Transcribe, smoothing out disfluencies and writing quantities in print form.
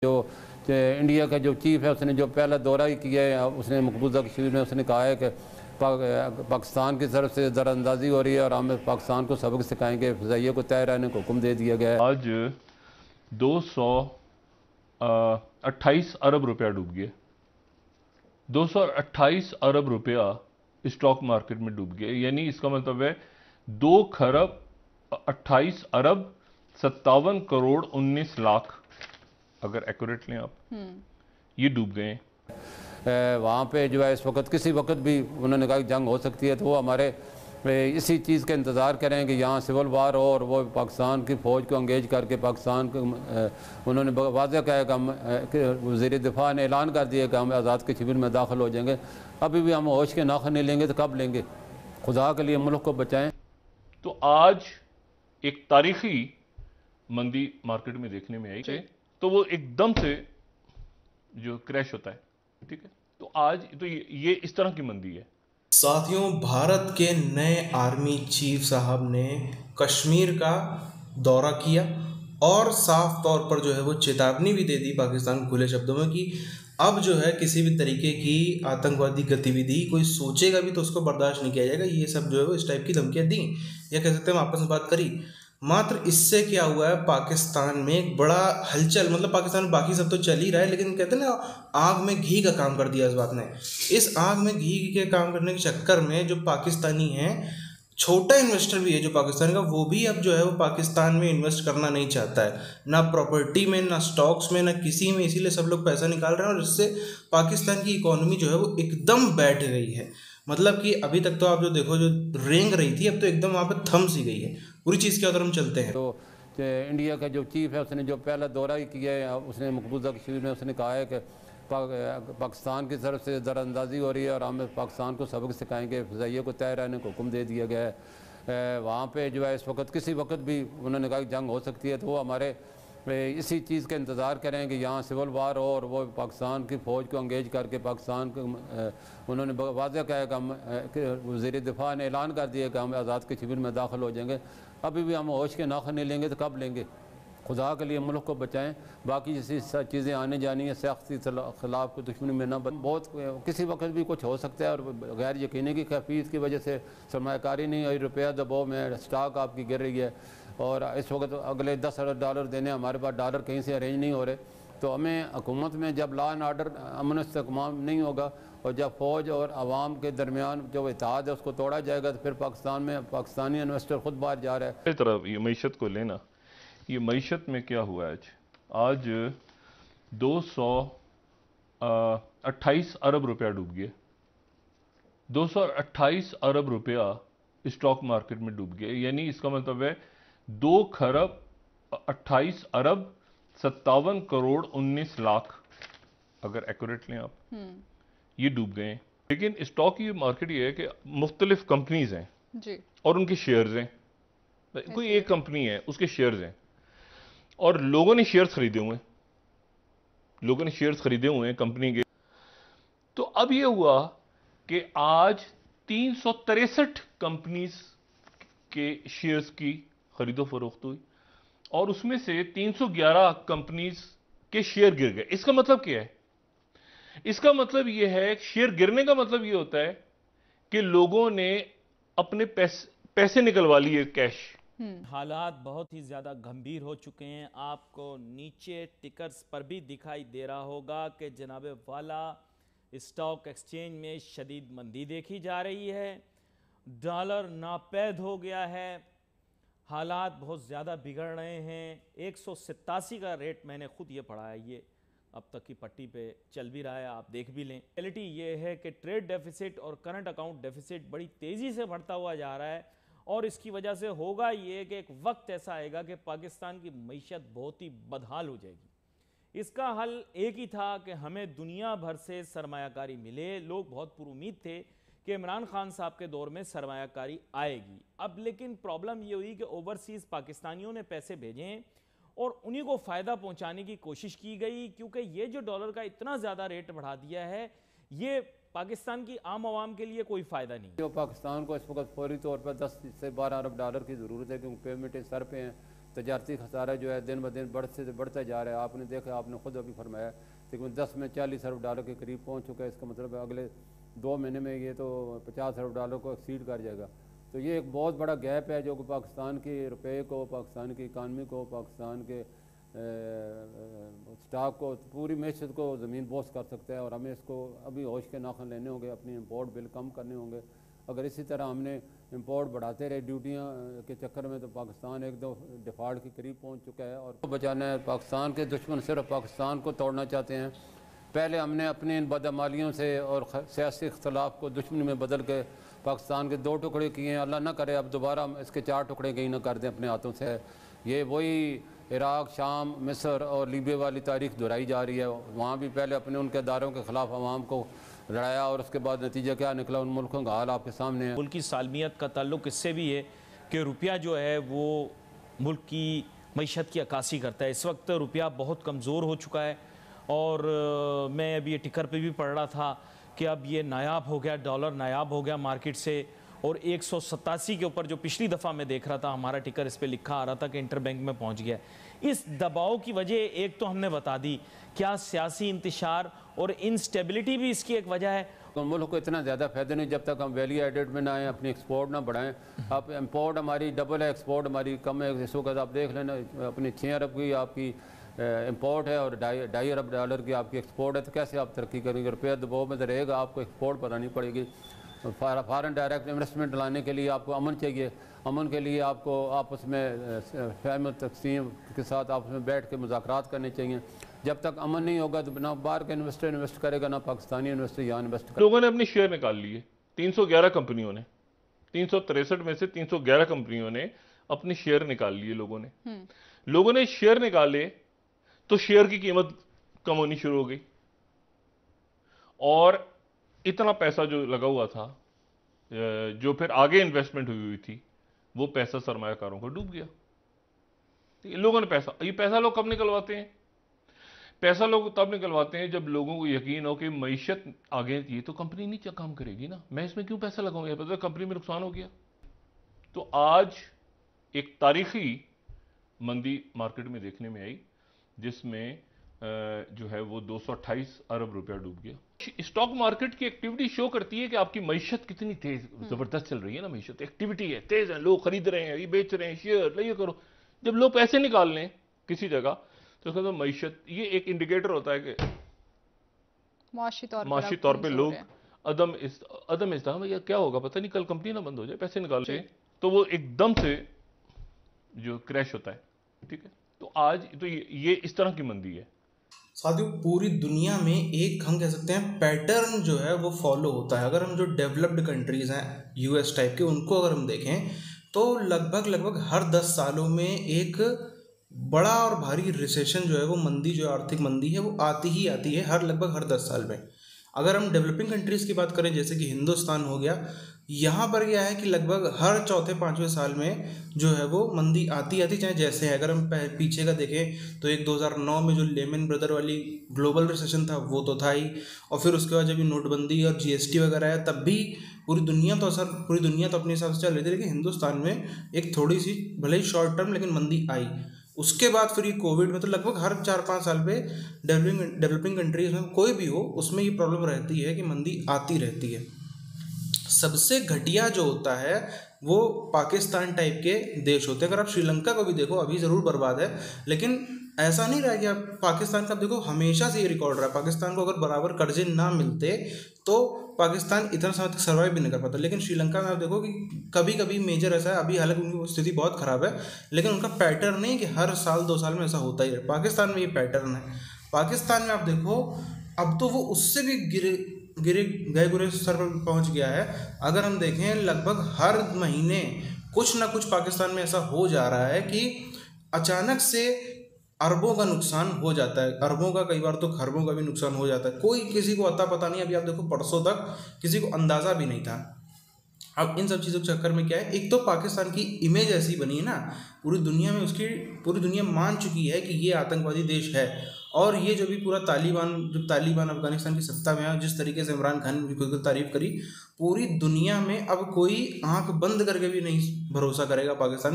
India का जो chief है उसने जो पहला दौरा ही किया है, उसने मकबूजा कश्मीर में उसने कहा है कि पाकिस्तान की तरफ से दरअंदाजी हो रही है और हम पाकिस्तान को सबक सिखाएंगे, फ़िज़ाइया को तय रहने को हुक्म दे दिया गया है। आज 228 अरब रुपया डूब गया। 228 अरब रुपया स्टॉक मार्केट में डूब गया, यानी इसका मतलब है 2 खरब 28 अरब 57 करोड़ 19 लाख, अगर एक्यूरेट लें आप, ये डूब गए हैं। वहाँ पे जो है इस वक्त किसी वक्त भी उन्होंने कहा कि जंग हो सकती है, तो वो हमारे इसी चीज़ का इंतज़ार करें कि यहाँ सिविल वार हो और वो पाकिस्तान की फ़ौज को अंगेज करके पाकिस्तान को उन्होंने वाज़ह कहा कि वज़ीर दिफा ने ऐलान कर दिया कि हम आज़ाद कश्मीर में दाखिल हो जाएंगे। अभी भी हम होश के नाखुन नहीं लेंगे तो कब लेंगे? खुदा के लिए मुल्क को बचाएं। तो आज एक तारीखी मंदी मार्केट में देखने में आई, तो वो एकदम से जो क्रैश होता है, ठीक है, तो आज तो ये इस तरह की मंदी है। साथियों, भारत के नए आर्मी चीफ साहब ने कश्मीर का दौरा किया और साफ तौर पर जो है वो चेतावनी भी दे दी पाकिस्तान को खुले शब्दों में कि अब जो है किसी भी तरीके की आतंकवादी गतिविधि कोई सोचेगा भी तो उसको बर्दाश्त नहीं किया जाएगा। ये सब जो है वो इस टाइप की धमकियां दी, या कह सकते हैं हम आपस में बात करी। मात्र इससे क्या हुआ है, पाकिस्तान में एक बड़ा हलचल, मतलब पाकिस्तान में बाकी सब तो चल ही रहा है, लेकिन कहते हैं ना आग में घी का काम कर दिया इस बात ने। इस आग में घी के काम करने के चक्कर में जो पाकिस्तानी हैं, छोटा इन्वेस्टर भी है जो पाकिस्तान का, वो भी अब जो है वो पाकिस्तान में इन्वेस्ट करना नहीं चाहता है, ना प्रॉपर्टी में, ना स्टॉक्स में, ना किसी में। इसीलिए सब लोग पैसा निकाल रहे हैं और इससे पाकिस्तान की इकोनॉमी जो है वो एकदम बैठ गई है। मतलब कि अभी तक तो आप जो देखो जो रेंग रही थी, अब तो एकदम वहाँ पे थम सी गई है। पूरी चीज़ की अगर हम चलते हैं तो इंडिया का जो चीफ है उसने जो पहला दौरा ही किया है, उसने मकबूजा कश्मीर में उसने कहा है कि पाकिस्तान की तरफ से दरअंदाजी हो रही है और हम पाकिस्तान को सबक सिखाएंगे, फ़िज़ाइया को तय रहने को हुक्म दे दिया गया है। वहाँ पे जो है इस वक्त किसी वक्त भी उन्होंने कहा कि जंग हो सकती है, तो वो हमारे इसी चीज़ का इंतज़ार करें कि यहाँ सिविल वार हो और वो पाकिस्तान की फ़ौज को अंगेज करके पाकिस्तान को उन्होंने वाज़ह कहा कि हम वज़ीर दिफा ने ऐलान कर दिया कि हम आज़ाद कश्मीर में दाखिल हो जाएंगे। अभी भी हम होश के नाखुन नहीं लेंगे तो कब लेंगे? खुदा के लिए मुल्क को बचाएं। बाकी जैसी चीज़ें आने जानी है, सियासी खिलाफ को दुश्मनी में ना बहुत किसी वक्त भी कुछ हो सकता है और गैर यकीनी की कैफियत की वजह से सरमाकारी नहीं हुई, रुपया दबाव में स्टॉक आपकी गिर रही है और इस वक्त अगले 10 अरब डॉलर देने हमारे पास डॉलर कहीं से अरेंज नहीं हो रहे। तो हमें हुकूमत में जब लॉ एंड आर्डर अमन इस्तेमाल नहीं होगा और जब फ़ौज और आवाम के दरमियान जो इत्तेहाद है उसको तोड़ा जाएगा, तो फिर पाकिस्तान में पाकिस्तानी इन्वेस्टर खुद बाहर जा रहा है। इस तरह ये मीशत को लेना, ये मीशत में क्या हुआ है आज 228 अरब रुपया डूब गया। 228 अरब रुपया स्टॉक मार्केट में डूब गया, यानी इसका मतलब है 2 खरब 28 अरब 57 करोड़ 19 लाख, अगर एक्यूरेट लें आप, ये डूब गए हैं। लेकिन स्टॉक की मार्केट ये है कि मुख्तलिफ कंपनीज हैं जी, और उनके शेयर्स हैं। कोई एक कंपनी है, उसके शेयर्स हैं और लोगों ने शेयर्स खरीदे हुए हैं, लोगों ने शेयर्स खरीदे हुए हैं कंपनी के। तो अब यह हुआ कि आज 363 कंपनीज के शेयर्स की खरीदो फरोख्त हुई और उसमें से 311 कंपनीज के शेयर गिर गए। इसका मतलब क्या है? इसका मतलब यह है, शेयर गिरने का मतलब यह होता है कि लोगों ने अपने पैसे निकलवा लिए, कैश। हालात बहुत ही ज़्यादा गंभीर हो चुके हैं। आपको नीचे टिकर्स पर भी दिखाई दे रहा होगा कि जनाबे वाला स्टॉक एक्सचेंज में शदीद मंदी देखी जा रही है, डॉलर नापैद हो गया है, हालात बहुत ज़्यादा बिगड़ रहे हैं। 187 का रेट मैंने खुद ये पढ़ा है, ये अब तक की पट्टी पे चल भी रहा है, आप देख भी लें। रियलिटी ये है कि ट्रेड डेफिसिट और करंट अकाउंट डेफिसिट बड़ी तेज़ी से बढ़ता हुआ जा रहा है और इसकी वजह से होगा ये कि एक वक्त ऐसा आएगा कि पाकिस्तान की मईशत बहुत ही बदहाल हो जाएगी। इसका हल एक ही था कि हमें दुनिया भर से सरमायाकारी मिले। लोग बहुत पुरुमीद थे कि इमरान खान साहब के दौर में सरमायाकारी आएगी। अब लेकिन प्रॉब्लम ये हुई कि ओवरसीज़ पाकिस्तानियों ने पैसे भेजे और उन्हीं को फ़ायदा पहुंचाने की कोशिश की गई, क्योंकि ये जो डॉलर का इतना ज़्यादा रेट बढ़ा दिया है, ये पाकिस्तान की आम आवाम के लिए कोई फ़ायदा नहीं। जो पाकिस्तान को इस वक्त फौरी तौर पर 10 से 12 अरब डॉलर की ज़रूरत है, क्योंकि पेमेंटें सर पे हैं। तजारती खसारा जो है दिन ब दिन बढ़ते से बढ़ता जा रहा है। आपने देखा, आपने खुद अभी फरमाया तकरीबन 10 में 40 अरब डॉलर के करीब पहुँच चुका है। इसका मतलब है अगले 2 महीने में ये तो 50 अरब डॉलर को एक्सीड कर जाएगा। तो ये एक बहुत बड़ा गैप है जो कि पाकिस्तान के रुपये को, पाकिस्तान की इकानमी को, पाकिस्तान के स्टॉक को, पूरी मैशत को ज़मीन बोस कर सकता है। और हमें इसको अभी होश के नाखन लेने होंगे, अपनी इंपोर्ट बिल कम करने होंगे। अगर इसी तरह हमने इंपोर्ट बढ़ाते रहे ड्यूटियाँ के चक्कर में, तो पाकिस्तान एक दो डिफ़ॉल्ट के करीब पहुँच चुका है। और बचाना है, पाकिस्तान के दुश्मन सिर्फ पाकिस्तान को तोड़ना चाहते हैं। पहले हमने अपने इन बदअमालियों से और सियासी इख्तलाफ को दुश्मनी में बदल के पाकिस्तान के 2 टुकड़े किए हैं। अल्लाह ना करे अब दोबारा हम इसके 4 टुकड़े कहीं ना कर दें अपने हाथों से। ये वही इराक़, शाम, मिस्र और लीबिया वाली तारीख दोहराई जा रही है। वहाँ भी पहले अपने उनके अदारों के ख़िलाफ़ अवाम को लड़ाया और उसके बाद नतीजा क्या निकला, उन मुल्कों का हाल आपके सामने है। मुल्क की सालमियत का ताल्लुक इससे भी है कि रुपया जो है वो मुल्क की मईशत की अक्कासी करता है। इस वक्त रुपया बहुत कमज़ोर हो चुका है और मैं अभी ये टिकर पे भी पढ़ रहा था कि अब ये नायाब हो गया, डॉलर नायाब हो गया मार्केट से। और 187 के ऊपर जो पिछली दफ़ा मैं देख रहा था, हमारा टिकर इस पे लिखा आ रहा था कि इंटर बैंक में पहुंच गया। इस दबाव की वजह एक तो हमने बता दी, क्या सियासी इंतशार और इंस्टेबिलिटी भी इसकी एक वजह है। तो मुल्क को इतना ज़्यादा फ़ायदा नहीं जब तक हम वैल्यू एडेड में ना आए, अपनी एक्सपोर्ट ना बढ़ाएं। अब इंपोर्ट हमारी डबल है, एक्सपोर्ट हमारी कम है। इस वक्त आप देख लेना, अपनी 6 अरब की आपकी इंपोर्ट है और 2.5 अरब डॉलर की आपकी एक्सपोर्ट है। तो कैसे आप तरक्की करेंगे? रुपया दबाव में तो रहेगा, आपको एक्सपोर्ट बढ़ानी पड़ेगी। फॉरेन डायरेक्ट इन्वेस्टमेंट लाने के लिए आपको अमन चाहिए। अमन के लिए आपको आपस में फहम तकसीम के साथ आपस में बैठ के मुज़ाकरात करने चाहिए। जब तक अमन नहीं होगा तो ना बाहर का इन्वेस्टर इन्वेस्ट करेगा, ना पाकिस्तानी इन्वेस्टर यहाँ इन्वेस्ट करेगा। लोगों ने अपने शेयर निकाल लिए, 311 कंपनियों ने, 363 में से 311 कंपनियों ने अपने शेयर निकाल लिए। लोगों ने शेयर निकाले तो शेयर की कीमत कम होनी शुरू हो गई और इतना पैसा जो लगा हुआ था, जो फिर आगे इन्वेस्टमेंट हुई थी, वो पैसा सरमायाकारों को डूब गया। लोगों ने ये पैसा लोग कब निकलवाते हैं? पैसा लोग तब निकलवाते हैं जब लोगों को यकीन हो कि मईशत आगे, ये तो कंपनी नहीं काम करेगी ना, मैं इसमें क्यों पैसा लगाऊंगा, पता कंपनी में नुकसान हो गया। तो आज एक तारीखी मंदी मार्केट में देखने में आई जिसमें जो है वो 228 अरब रुपया डूब गया। स्टॉक मार्केट की एक्टिविटी शो करती है कि आपकी मईशत कितनी तेज जबरदस्त चल रही है ना। मईशत एक्टिविटी है, तेज है, लोग खरीद रहे हैं, ये बेच रहे हैं, शेयर ये करो। जब लोग पैसे निकाल लें किसी जगह तो उसका तो मईशत, ये एक इंडिकेटर होता है कि माशी तौर पे लोग अदम इस्तेमाल में, क्या होगा पता नहीं, कल कंपनी ना बंद हो जाए, पैसे निकाल से तो वो एकदम से जो क्रैश होता है। ठीक है, तो आज तो ये इस तरह की मंदी है। साथियों, पूरी दुनिया में एक हम कह सकते हैं पैटर्न जो है वो फॉलो होता है। अगर हम जो डेवलप्ड कंट्रीज हैं यूएस टाइप के, उनको अगर हम देखें तो लगभग हर 10 सालों में एक बड़ा और भारी रिसेशन जो है वो मंदी, जो आर्थिक मंदी है वो आती ही आती है लगभग हर 10 साल में। अगर हम डेवलपिंग कंट्रीज़ की बात करें जैसे कि हिंदुस्तान हो गया, यहाँ पर क्या है कि लगभग हर 4-5वें साल में जो है वो मंदी आती चाहे जैसे है। अगर हम पीछे का देखें तो एक 2009 में जो लेमन ब्रदर वाली ग्लोबल रिसेशन था वो तो था ही, और फिर उसके बाद जब नोटबंदी और जीएसटी वगैरह आया तब भी पूरी दुनिया तो अपने हिसाब से चल रही थी, लेकिन हिंदुस्तान में एक थोड़ी सी भले ही शॉर्ट टर्म लेकिन मंदी आई। उसके बाद फिर ये कोविड में तो लगभग हर 4-5 साल पे डेवलपिंग कंट्रीज में कोई भी हो उसमें ये प्रॉब्लम रहती है कि मंदी आती रहती है। सबसे घटिया जो होता है वो पाकिस्तान टाइप के देश होते हैं। अगर आप श्रीलंका को भी देखो, अभी ज़रूर बर्बाद है, लेकिन ऐसा नहीं रहा कि आप पाकिस्तान का देखो, हमेशा से ये रिकॉर्ड रहा है। पाकिस्तान को अगर बराबर कर्जे ना मिलते तो पाकिस्तान इतना समय तक सर्वाइव भी नहीं कर पाता। लेकिन श्रीलंका में आप देखो कि कभी कभी मेजर ऐसा है, अभी हालांकि उनकी स्थिति बहुत ख़राब है, लेकिन उनका पैटर्न नहीं कि हर साल 2 साल में ऐसा होता ही है। पाकिस्तान में ये पैटर्न है। पाकिस्तान में आप देखो अब तो वो उससे भी गए गुरे स्तर पर पहुँच गया है। अगर हम देखें लगभग हर महीने कुछ ना कुछ पाकिस्तान में ऐसा हो जा रहा है कि अचानक से अरबों का नुकसान हो जाता है, अरबों का, कई बार तो खरबों का भी नुकसान हो जाता है। कोई किसी को अता पता नहीं। अभी आप देखो परसों तक किसी को अंदाज़ा भी नहीं था। अब इन सब चीज़ों के चक्कर में क्या है, एक तो पाकिस्तान की इमेज ऐसी बनी है ना पूरी दुनिया में, पूरी दुनिया मान चुकी है कि ये आतंकवादी देश है। और ये जो भी पूरा तालिबान अफगानिस्तान की सत्ता में है, जिस तरीके से इमरान खान ने भी तारीफ करी, पूरी दुनिया में अब कोई आंख बंद करके भी नहीं भरोसा करेगा पाकिस्तान।